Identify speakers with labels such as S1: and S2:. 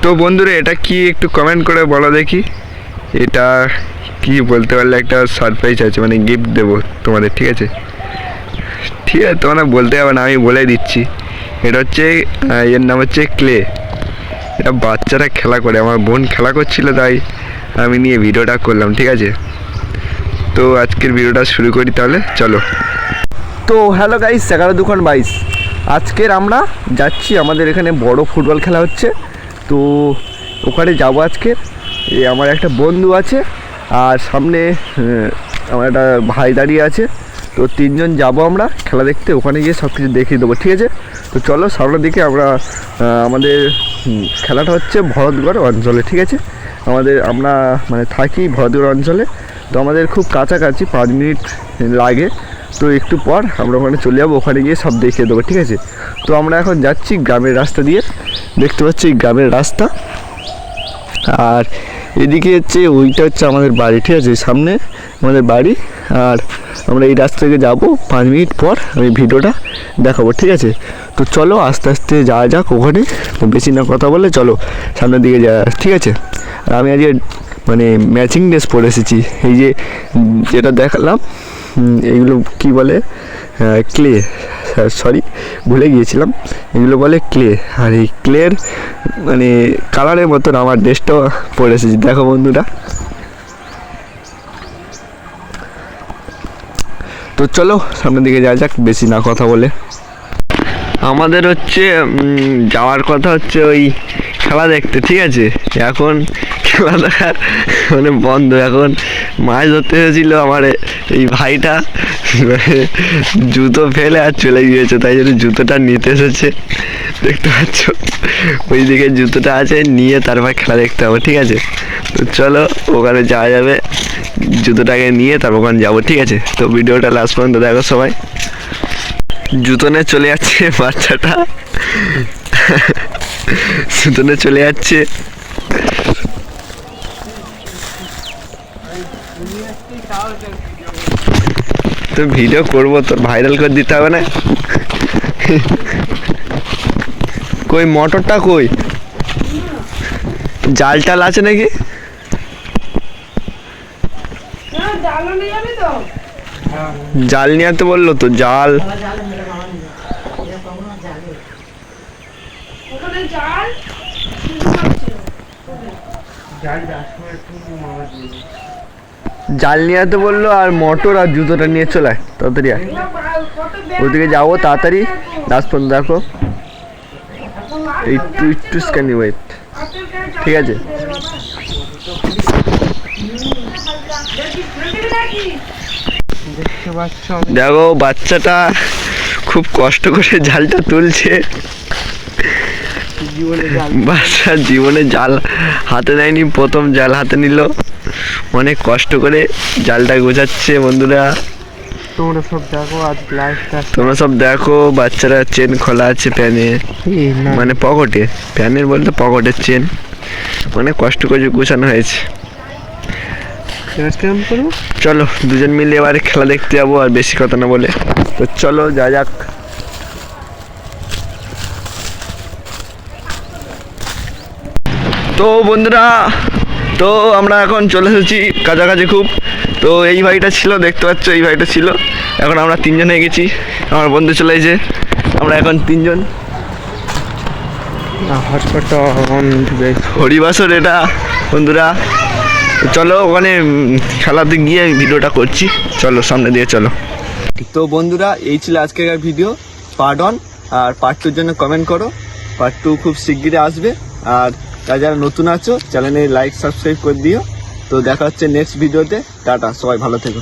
S1: তো বন্ধুরা এটা কি একটু কমেন্ট করে বলো দেখি, এটা কি বলতে পারলে একটা সারপ্রাইজ আছে, মানে গিফট দেবো তোমাদের, ঠিক আছে? ঠিক আছে, তোমরা বলতে হবে না, আমি বলে দিচ্ছি। এটা হচ্ছে এর নাম হচ্ছে ক্লে। এটা বাচ্চারা খেলা করে, আমার বোন খেলা করছিল তাই আমি নিয়ে ভিডিওটা করলাম, ঠিক আছে? তো আজকের ভিডিওটা শুরু করি তাহলে, চলো। তো হ্যালো গাইস, 11-2-22 আজকের আমরা যাচ্ছি, আমাদের এখানে বড় ফুটবল খেলা হচ্ছে, তো ওখানে যাবো আজকে। আমার একটা বন্ধু আছে আর সামনে আমার একটা ভাই দাঁড়িয়ে আছে, তো তিনজন যাব আমরা খেলা দেখতে। ওখানে গিয়ে সব কিছু দেখিয়ে দেবো, ঠিক আছে? তো চলো সামনের দিকে। আমাদের খেলাটা হচ্ছে ভরতগড় অঞ্চলে, ঠিক আছে? আমরা মানে থাকি ভরতগড় অঞ্চলে, তো আমাদের খুব কাছাকাছি, 5 মিনিট লাগে। তো একটু পর আমরা ওখানে চলে যাবো, ওখানে গিয়ে সব দেখিয়ে দেবো, ঠিক আছে? তো আমরা এখন যাচ্ছি গ্রামের রাস্তা দিয়ে, দেখতে পাচ্ছি গ্রামের রাস্তা। আর এদিকে হচ্ছে ওইটা হচ্ছে আমাদের বাড়ি, ঠিক আছে? সামনে আমাদের বাড়ি। আর আমরা এই রাস্তা থেকে যাবো, 5 মিনিট পর আমি ভিডিওটা দেখাবো, ঠিক আছে? তো চলো আস্তে আস্তে যাওয়া যাক ওখানে, তো বেশি না কথা বলে চলো সামনের দিকে যাওয়া, ঠিক আছে? আর আমি আজকে মানে ম্যাচিং ড্রেস পরে এসেছি, এই যে যেটা দেখালাম এইগুলো কি বলে, ক্লে, সরি ভুলে গিয়েছিলাম, এগুলো বলে ক্লে। আর এই ক্লের মানে কালারের মতন আমার ড্রেসটাও পরে এসেছি, দেখো বন্ধুরা। তো চলো সামনের দিকে যাওয়া যাক, বেশি না কথা বলে। আমাদের হচ্ছে যাওয়ার কথা হচ্ছে ওই খেলা দেখতে, ঠিক আছে? এখন খেলা দেখার মানে বন্ধ, এখন মাছ ধরতে এসেছিল আমার এই ভাইটা, জুতো ফেলে আর চলে গিয়েছে, তাই জন্য জুতোটা নিতে এসেছে, দেখতে পাচ্ছ ওইদিকে জুতোটা আছে, নিয়ে তারপর খেলা দেখতে হবে, ঠিক আছে? তো চলো ওখানে যাওয়া যাবে, জুতোটাকে নিয়ে তারপর ওখানে যাবো, ঠিক আছে? তো ভিডিওটা লাস্ট পর্যন্ত দেখো সবাই। জুতো নিয়ে চলে যাচ্ছে বাচ্চাটা, জুতো নিয়ে চলে যাচ্ছে। তো ভিডিও করবো, তো ভাইরাল করে দিতে হবে না? কই মোটরটা কই, জাল টাল আছে নাকি? জাল নিয়ে তো বললো, তো জাল জাল নিয়ে তো বললো, আর মোটর আর জুতোটা নিয়ে চলে তাড়াতাড়ি, ওইদিকে যাবো তাড়াতাড়ি, লাস্ট পর্যন্ত দেখো। একটু স্ক্যানি ওয়েট, ঠিক আছে? দেখো বাচ্চাটা খুব কষ্ট করে জালটা তুলছে, বাচ্চার জীবনে জাল হাতে নেয়নি, প্রথম জাল হাতে নিল, অনেক কষ্ট করে জালটা গোছাচ্ছে। বন্ধুরা তোমরা সব দেখো, বাচ্চারা চেন খোলা আছে প্যানে, মানে পকেটে, প্যানের বলতে পকেটের চেন, অনেক কষ্ট করে গোছানো হয়েছে। চলো দুজন মিলে এবারে খেলা দেখতে যাবো, আর বেশি কথা না বলে, তো চলো যা যাক। তো বন্ধুরা, তো আমরা এখন চলে এসেছি কাছাকাছি খুব। তো এই ভাইটা ছিল, দেখতে পাচ্ছ এই ভাইটা ছিল, এখন আমরা 3 জন হয়ে গেছি, আমার বন্ধু চলে এসেছে, আমরা এখন 3 জন। হরিবাসর এটা বন্ধুরা, চলো ওখানে খেলাতে গিয়ে ভিডিওটা করছি, চলো সামনে দিয়ে চলো। তো বন্ধুরা এই ছিল আজকের ভিডিও পার্ট 1, আর পার্ট 2 জন্য কমেন্ট করো, পার্ট 2 খুব শিগগিরই আসবে। আর যারা নতুন আছো চ্যানেলে লাইক সাবস্ক্রাইব করে দিও। তো দেখা হচ্ছে নেক্সট ভিডিওতে, টাটা, সবাই ভালো থেকো।